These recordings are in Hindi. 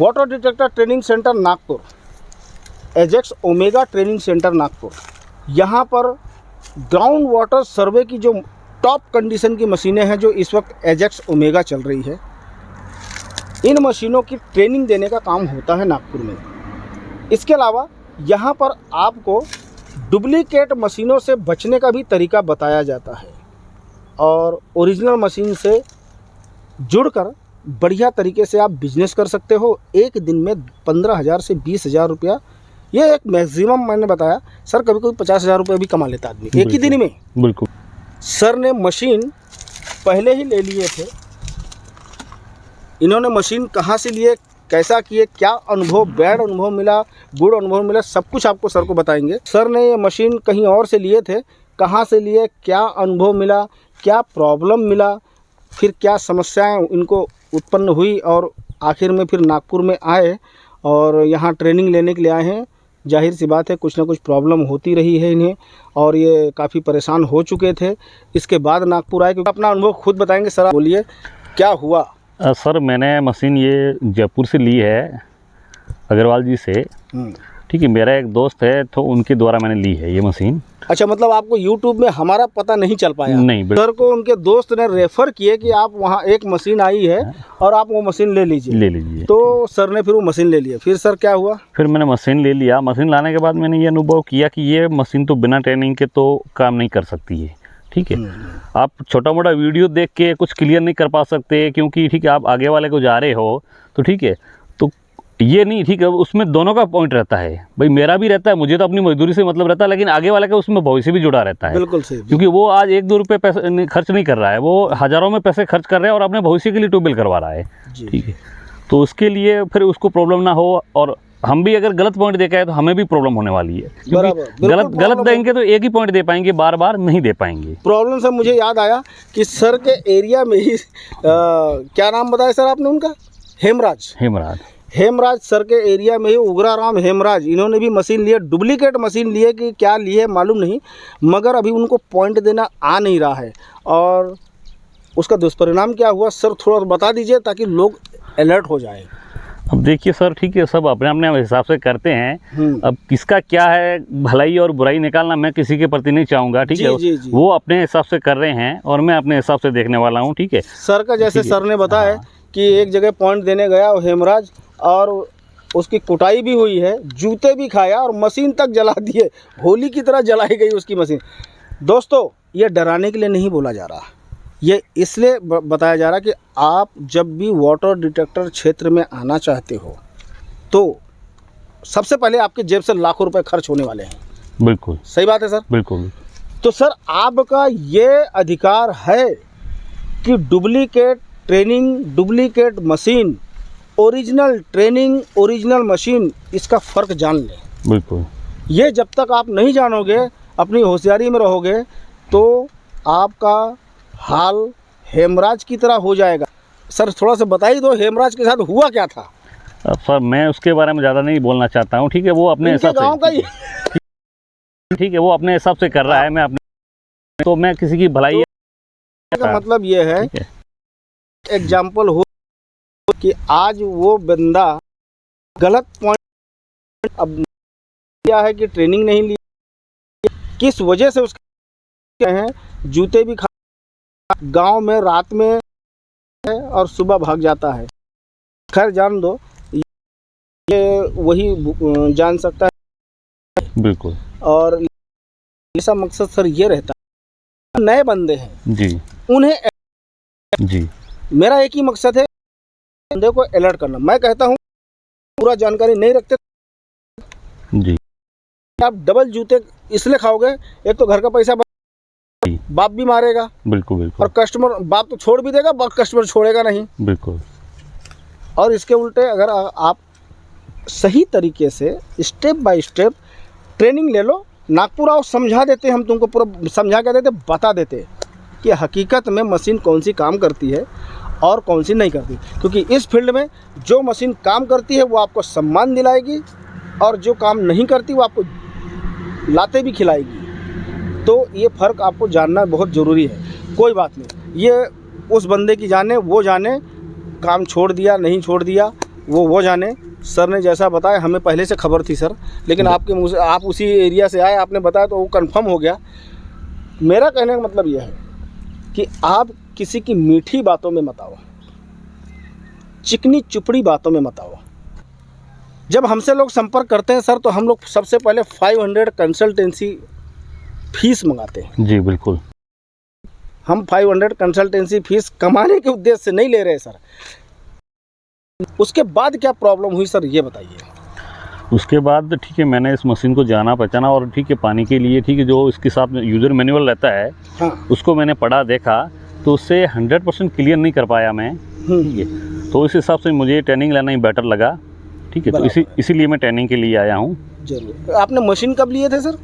Water detector training centre Nagpur, Ajax omega training centre Nagpur. यहाँ पर ग्राउंड वाटर सर्वे की जो टॉप कंडीशन की मशीनें हैं जो इस वक्त एजेक्स ओमेगा चल रही है, इन मशीनों की ट्रेनिंग देने का काम होता है नागपुर में। इसके अलावा यहाँ पर आपको डुप्लीकेट मशीनों से बचने का भी तरीका बताया जाता है और ओरिजिनल मशीन से जुड़कर बढ़िया तरीके से आप बिजनेस कर सकते हो। एक दिन में 15,000 से 20,000 रुपया, ये एक मैक्सिमम मैंने बताया सर, कभी कभी 50,000 रुपये भी कमा लेता आदमी एक ही दिन में। बिल्कुल। सर ने मशीन पहले ही ले लिए थे, इन्होंने मशीन कहाँ से लिए, कैसा किए, क्या अनुभव, बैड अनुभव मिला, गुड अनुभव मिला, सब कुछ आपको सर को बताएंगे। सर ने ये मशीन कहीं और से लिए थे, कहाँ से लिए, क्या अनुभव मिला, क्या प्रॉब्लम मिला, फिर क्या समस्याएं इनको उत्पन्न हुई और आखिर में फिर नागपुर में आए और यहाँ ट्रेनिंग लेने के लिए आए हैं। जाहिर सी बात है कुछ ना कुछ प्रॉब्लम होती रही है इन्हें और ये काफ़ी परेशान हो चुके थे। इसके बाद नागपुर आए, क्योंकि अपना अनुभव खुद बताएंगे। सर बोलिए क्या हुआ। सर मैंने मशीन ये जयपुर से ली है, अग्रवाल जी से। ठीक है, मेरा एक दोस्त है तो उनके द्वारा मैंने ली है ये मशीन। अच्छा, मतलब आपको YouTube में हमारा पता नहीं चल पाया? नहीं, सर को उनके दोस्त ने रेफ़र किए कि आप वहाँ एक मशीन आई है और आप वो मशीन ले लीजिए। तो सर ने फिर वो मशीन ले लिया। फिर सर क्या हुआ? फिर मैंने मशीन ले लिया। मशीन लाने के बाद मैंने ये अनुभव किया कि ये मशीन तो बिना ट्रेनिंग के तो काम नहीं कर सकती है। ठीक है, आप छोटा मोटा वीडियो देख के कुछ क्लियर नहीं कर पा सकते, क्योंकि ठीक है आप आगे वाले को जा रहे हो तो ठीक है, तो ये नहीं, ठीक है, उसमें दोनों का पॉइंट रहता है। भाई मेरा भी रहता है, मुझे तो अपनी मजदूरी से मतलब रहता है, लेकिन आगे वाले का उसमें भविष्य भी जुड़ा रहता है। बिल्कुल सही। क्योंकि वो आज 1-2 रुपये पैसे खर्च नहीं कर रहा है, वो हज़ारों में पैसे खर्च कर रहे हैं और अपने भविष्य के लिए ट्यूबवेल करवा रहा है। ठीक है, तो उसके लिए फिर उसको प्रॉब्लम ना हो, और हम भी अगर गलत पॉइंट देखा है तो हमें भी प्रॉब्लम होने वाली है। गलत देंगे तो एक ही पॉइंट दे पाएंगे, बार बार नहीं दे पाएंगे। प्रॉब्लम से मुझे याद आया कि सर के एरिया में ही क्या नाम बताया सर आपने उनका? हेमराज सर के एरिया में ही उग्राराम हेमराज, इन्होंने भी मशीन लिए, डुप्लीकेट मशीन लिए कि क्या लिए मालूम नहीं, मगर अभी उनको पॉइंट देना आ नहीं रहा है। और उसका दुष्परिणाम क्या हुआ सर, थोड़ा बता दीजिए ताकि लोग अलर्ट हो जाए। अब देखिए सर, ठीक है, सब अपने अपने हिसाब से करते हैं। अब किसका क्या है, भलाई और बुराई निकालना मैं किसी के प्रति नहीं चाहूँगा। ठीक है, वो अपने हिसाब से कर रहे हैं और मैं अपने हिसाब से देखने वाला हूँ। ठीक है, सर का जैसे सर ने बताया कि एक जगह पॉइंट देने गया हेमराज और उसकी कुटाई भी हुई है, जूते भी खाया और मशीन तक जला दिए, होली की तरह जलाई गई उसकी मशीन। दोस्तों, ये डराने के लिए नहीं बोला जा रहा, ये इसलिए बताया जा रहा कि आप जब भी वाटर डिटेक्टर क्षेत्र में आना चाहते हो तो सबसे पहले आपके जेब से लाखों रुपए खर्च होने वाले हैं। बिल्कुल सही बात है सर। बिल्कुल। तो सर आपका ये अधिकार है कि duplicate training, duplicate machine, original training, original machine, इसका फ़र्क जान लें। बिल्कुल। ये जब तक आप नहीं जानोगे, अपनी होशियारी में रहोगे, तो आपका हाल हेमराज की तरह हो जाएगा। सर थोड़ा सा बता ही दो, हेमराज के साथ हुआ क्या था? अब सर मैं उसके बारे में ज़्यादा नहीं बोलना चाहता हूँ। ठीक है, वो अपने हिसाब से, गाँव का ही ठीक है, वो अपने हिसाब से कर रहा है, मैं अपने, तो मैं किसी की भलाई का मतलब ये है, एग्जाम्पल हो कि आज वो बंदा गलत पॉइंट अब किया है कि ट्रेनिंग नहीं ली, किस वजह से उसके हैं, जूते भी खा, गांव में रात में है और सुबह भाग जाता है। खैर जान दो, ये वही जान सकता है। बिल्कुल। और ऐसा मकसद सर ये रहता है, नए बंदे हैं जी, उन्हें जी, मेरा एक ही मकसद है, बंदे को अलर्ट करना। मैं कहता हूँ पूरा जानकारी नहीं रखते जी, आप डबल जूते इसलिए खाओगे, एक तो घर का पैसा बाप भी मारेगा। बिल्कुल बिल्कुल। और कस्टमर, बाप तो छोड़ भी देगा, कस्टमर छोड़ेगा नहीं। बिल्कुल। और इसके उल्टे अगर आप सही तरीके से स्टेप बाय स्टेप ट्रेनिंग ले लो, नागपुर आओ, समझा देते, हम तुमको पूरा समझा के देते, बता देते कि हकीकत में मशीन कौन सी काम करती है और कौन सी नहीं करती। क्योंकि इस फील्ड में जो मशीन काम करती है वो आपको सम्मान दिलाएगी और जो काम नहीं करती वो आपको लाते भी खिलाएगी। तो ये फ़र्क आपको जानना बहुत ज़रूरी है। कोई बात नहीं, ये उस बंदे की जाने, वो जाने काम छोड़ दिया नहीं छोड़ दिया, वो जाने। सर ने जैसा बताया हमें पहले से खबर थी सर, लेकिन आपके मुँह से, आप उसी एरिया से आए, आपने बताया तो वो कंफर्म हो गया। मेरा कहने का मतलब यह है कि आप किसी की मीठी बातों में मत आओ, चिकनी चुपड़ी बातों में मत आओ। जब हमसे लोग संपर्क करते हैं सर, तो हम लोग सबसे पहले 500 कंसल्टेंसी फीस मंगाते हैं। जी बिल्कुल। हम 500 कंसल्टेंसी फीस कमाने के उद्देश्य से नहीं ले रहे सर। उसके बाद क्या प्रॉब्लम हुई सर, ये बताइए। उसके बाद ठीक है, मैंने इस मशीन को जाना पहचाना और ठीक है, पानी के लिए ठीक है, जो इसके साथ में यूज़र मैनुअल रहता है, हाँ, उसको मैंने पढ़ा देखा, तो उससे 100% क्लियर नहीं कर पाया मैं। ठीक है, तो इस हिसाब से मुझे ट्रेनिंग लेना ही बेटर लगा। ठीक है, तो इसीलिए मैं ट्रेनिंग के लिए आया हूँ। जरूर। आपने मशीन कब लिए थे सर?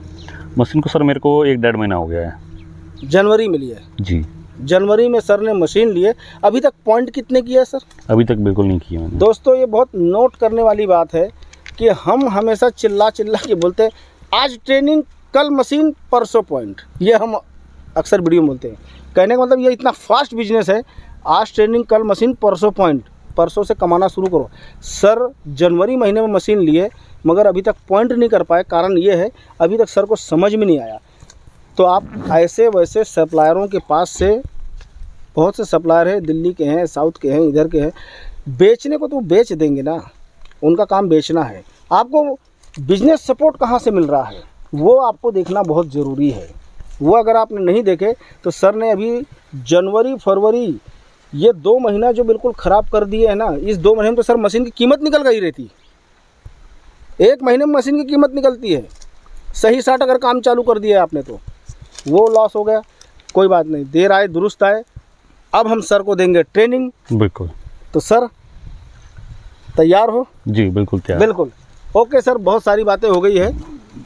मशीन को सर मेरे को 1-1.5 महीना हो गया है। जनवरी में लिया है। जी, जनवरी में सर ने मशीन लिए। अभी तक पॉइंट कितने किया है सर? अभी तक बिल्कुल नहीं किया मैंने। दोस्तों, ये बहुत नोट करने वाली बात है कि हम हमेशा चिल्ला चिल्ला के बोलते हैं, आज ट्रेनिंग कल मशीन परसों पॉइंट। ये हम अक्सर वीडियो में बोलते हैं। कहने का मतलब ये इतना फास्ट बिजनेस है, आज ट्रेनिंग कल मशीन परसों पॉइंट। परसों से कमाना शुरू करो। सर जनवरी महीने में मशीन लिए, मगर अभी तक पॉइंट नहीं कर पाए। कारण ये है, अभी तक सर को समझ में नहीं आया। तो आप ऐसे वैसे सप्लायरों के पास से, बहुत से सप्लायर हैं, दिल्ली के हैं, साउथ के हैं, इधर के हैं, बेचने को तो बेच देंगे ना, उनका काम बेचना है। आपको बिजनेस सपोर्ट कहाँ से मिल रहा है, वो आपको देखना बहुत ज़रूरी है। वो अगर आपने नहीं देखे तो सर ने अभी जनवरी फरवरी ये 2 महीना जो बिल्कुल ख़राब कर दिए है ना, इस 2 महीने में तो सर मशीन की कीमत निकल गई रहती। 1 महीने में मशीन की कीमत निकलती है। सही साट अगर काम चालू कर दिया आपने तो वो लॉस हो गया। कोई बात नहीं, देर आए दुरुस्त आए। अब हम सर को देंगे ट्रेनिंग। बिल्कुल। तो सर तैयार हो? जी बिल्कुल तैयार। बिल्कुल। ओके सर, बहुत सारी बातें हो गई है।